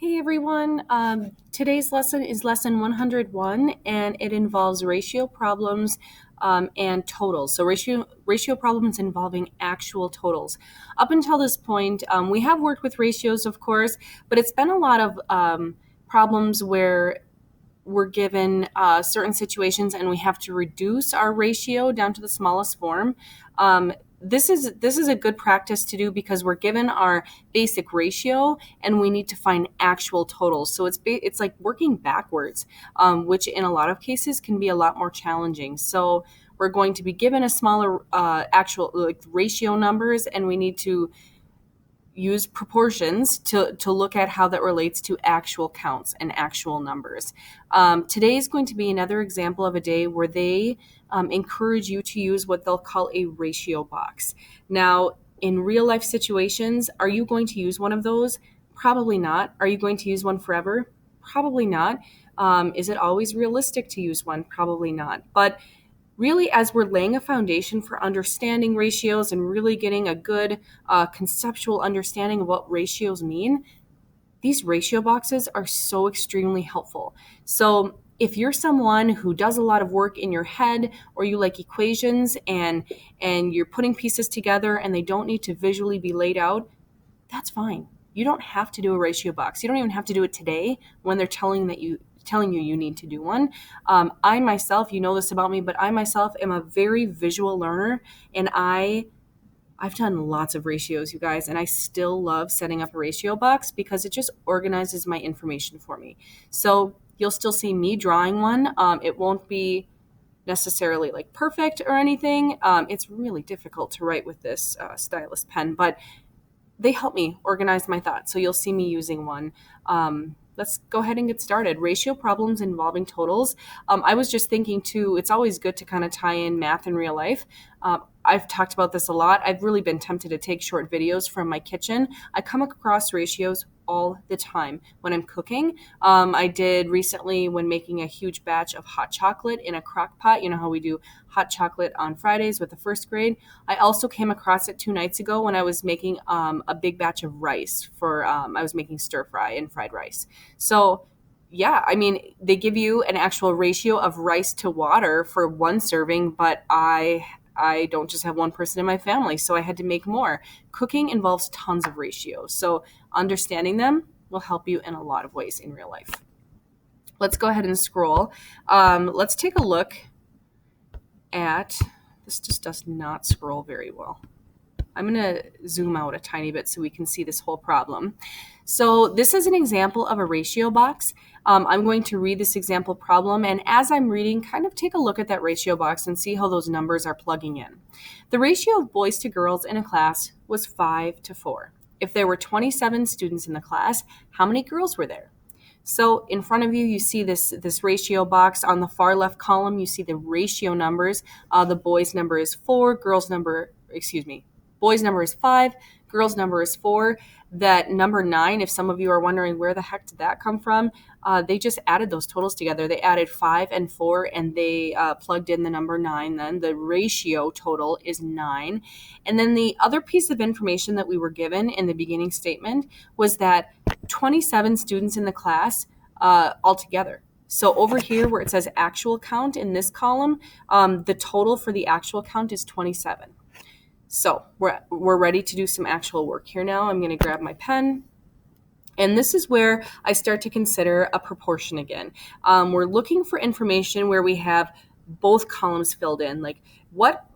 Hey everyone, today's lesson is lesson 101 and it involves ratio problems and totals. So ratio problems involving actual totals. Up until this point, we have worked with ratios, of course, but it's been a lot of problems where we're given certain situations and we have to reduce our ratio down to the smallest form. This is a good practice to do because we're given our basic ratio and we need to find actual totals. So it's like working backwards, which in a lot of cases can be a lot more challenging. So we're going to be given a smaller actual like ratio numbers, and we need to use proportions to look at how that relates to actual counts and actual numbers. Today is going to be another example of a day where they encourage you to use what they'll call a ratio box. Now, in real life situations, are you going to use one of those? Probably not. Are you going to use one forever? Probably not. Is it always realistic to use one? Probably not. But really, as we're laying a foundation for understanding ratios and really getting a good conceptual understanding of what ratios mean, these ratio boxes are so extremely helpful. So if you're someone who does a lot of work in your head, or you like equations and you're putting pieces together and they don't need to visually be laid out, that's fine. You don't have to do a ratio box. You don't even have to do it today when they're telling you you need to do one. I myself, you know this about me, but I myself am a very visual learner, and I've done lots of ratios, you guys, and I still love setting up a ratio box because it just organizes my information for me. So you'll still see me drawing one. It won't be necessarily like perfect or anything. It's really difficult to write with this stylus pen, but they help me organize my thoughts. So you'll see me using one. Let's go ahead and get started. Ratio problems involving totals. I was just thinking too, it's always good to kind of tie in math in real life. I've talked about this a lot. I've really been tempted to take short videos from my kitchen. I come across ratios all the time when I'm cooking. I did recently when making a huge batch of hot chocolate in a crock pot. You know how we do hot chocolate on Fridays with the first grade. I also came across it 2 nights ago when I was making a big batch of rice for, I was making stir fry and fried rice. So yeah, I mean, they give you an actual ratio of rice to water for one serving, but I don't just have one person in my family, so I had to make more. Cooking involves tons of ratios, so understanding them will help you in a lot of ways in real life. Let's go ahead and scroll. Let's take a look at this. Just does not scroll very well. I'm going to zoom out a tiny bit so we can see this whole problem. So this is an example of a ratio box. I'm going to read this example problem, and as I'm reading, kind of take a look at that ratio box and see how those numbers are plugging in. The ratio of boys to girls in a class was 5 to 4. If there were 27 students in the class, how many girls were there? So in front of you, you see this ratio box. On the far left column, you see the ratio numbers. The boys number is 4, boys number is 5, girls number is 4. That number 9, if some of you are wondering where the heck did that come from, they just added those totals together. They added 5 and 4, and they plugged in the number 9. Then the ratio total is 9. And then the other piece of information that we were given in the beginning statement was that 27 students in the class altogether. So over here where it says actual count in this column, the total for the actual count is 27. So we're ready to do some actual work here now. I'm going to grab my pen. And this is where I start to consider a proportion again. We're looking for information where we have both columns filled in. Like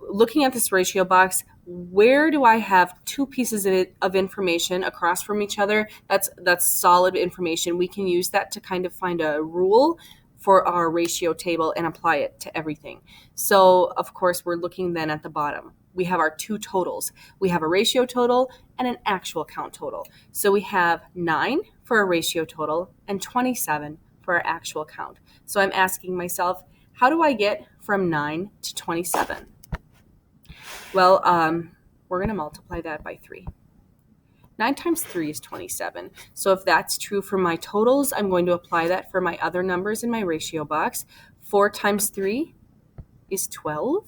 looking at this ratio box, where do I have two pieces of information across from each other? That's solid information. We can use that to kind of find a rule for our ratio table and apply it to everything. So of course, we're looking then at the bottom. We have our two totals. We have a ratio total and an actual count total. So we have 9 for a ratio total and 27 for our actual count. So I'm asking myself, how do I get from 9 to 27? Well, we're going to multiply that by 3. 9 times 3 is 27. So if that's true for my totals, I'm going to apply that for my other numbers in my ratio box. 4 times 3 is 12.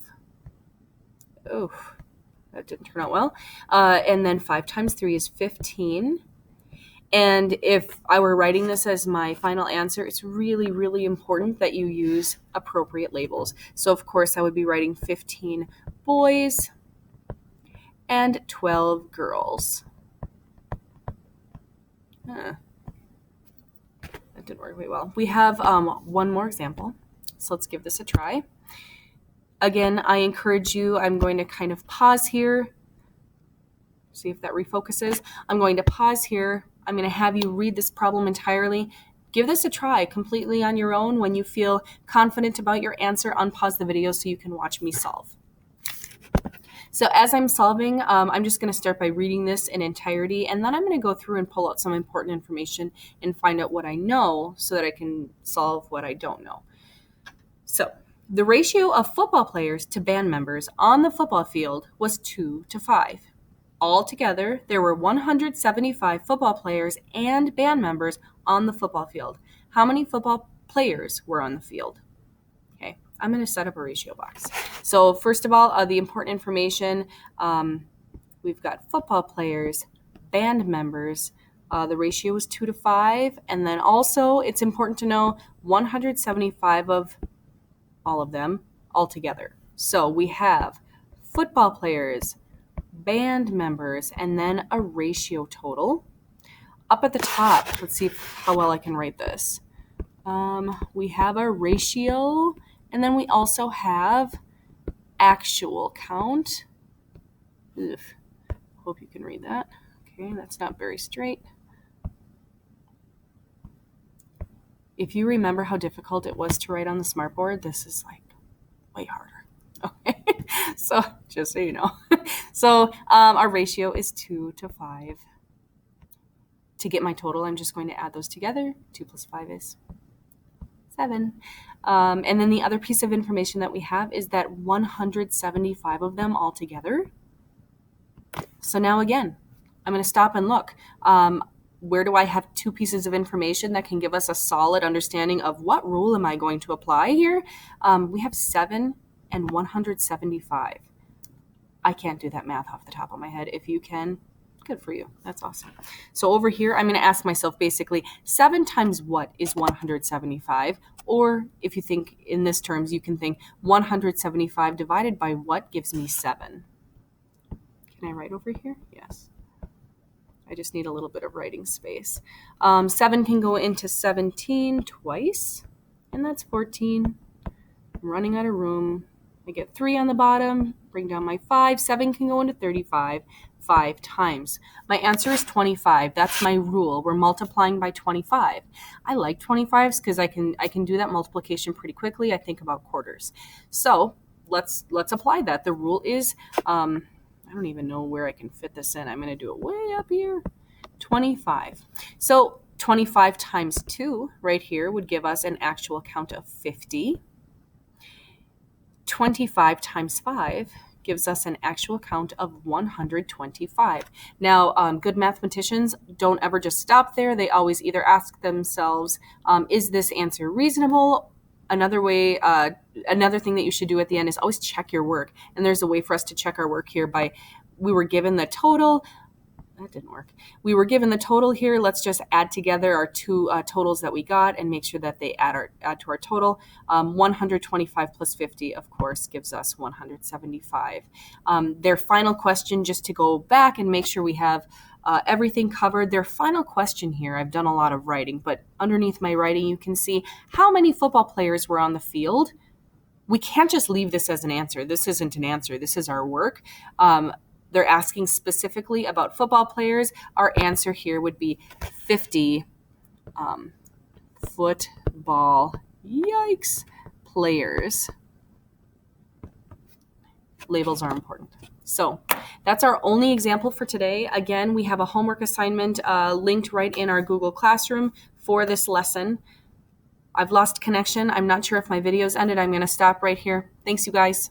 Oh, that didn't turn out well. And then 5 times 3 is 15. And if I were writing this as my final answer, it's really, really important that you use appropriate labels. So of course I would be writing 15 boys and 12 girls. That didn't work very well. We have one more example. So let's give this a try. Again, I encourage you, I'm going to kind of pause here. See if that refocuses. I'm going to pause here. I'm going to have you read this problem entirely. Give this a try completely on your own. When you feel confident about your answer, unpause the video so you can watch me solve. So as I'm solving, I'm just going to start by reading this in entirety, and then I'm going to go through and pull out some important information and find out what I know so that I can solve what I don't know. So the ratio of football players to band members on the football field was 2 to 5. Altogether, there were 175 football players and band members on the football field. How many football players were on the field? Okay, I'm going to set up a ratio box. So first of all, the important information, we've got football players, band members. The ratio is 2 to 5. And then also, it's important to know 175 of all of them altogether. So we have football players, band members, and then a ratio total. Up at the top, let's see how well I can write this. We have a ratio, and then we also have actual count. Ugh. Hope you can read that. Okay, that's not very straight. If you remember how difficult it was to write on the smartboard, this is like way harder. Okay, so just so you know. So our ratio is 2 to 5. To get my total, I'm just going to add those together. 2 plus 5 is 7. And then the other piece of information that we have is that 175 of them all together. So now again, I'm going to stop and look. Where do I have two pieces of information that can give us a solid understanding of what rule am I going to apply here? We have 7 and 175. I can't do that math off the top of my head. If you can, good for you. That's awesome. So over here, I'm going to ask myself basically 7 times what is 175? Or if you think in this terms, you can think 175 divided by what gives me 7? Can I write over here? Yes. I just need a little bit of writing space. 7 can go into 17 twice, and that's 14. I'm running out of room. I get 3 on the bottom, bring down my 5. 7 can go into 35 5 times. My answer is 25. That's my rule. We're multiplying by 25. I like 25s because I can do that multiplication pretty quickly. I think about quarters. So let's apply that. The rule is, I don't even know where I can fit this in. I'm going to do it way up here. 25. So 25 times 2 right here would give us an actual count of 50. 25 times 5 gives us an actual count of 125. Now, good mathematicians don't ever just stop there. They always either ask themselves, is this answer reasonable? Another thing that you should do at the end is always check your work. And there's a way for us to check our work here by, we were given the total. That didn't work. We were given the total here. Let's just add together our two totals that we got and make sure that they add to our total. 125 plus 50, of course, gives us 175. Their final question, just to go back and make sure we have everything covered. Their final question here, I've done a lot of writing, but underneath my writing, you can see how many football players were on the field. We can't just leave this as an answer. This isn't an answer. This is our work. They're asking specifically about football players. Our answer here would be 50 football, yikes, players. Labels are important. So that's our only example for today. Again, we have a homework assignment linked right in our Google Classroom for this lesson. I've lost connection. I'm not sure if my video's ended. I'm going to stop right here. Thanks, you guys.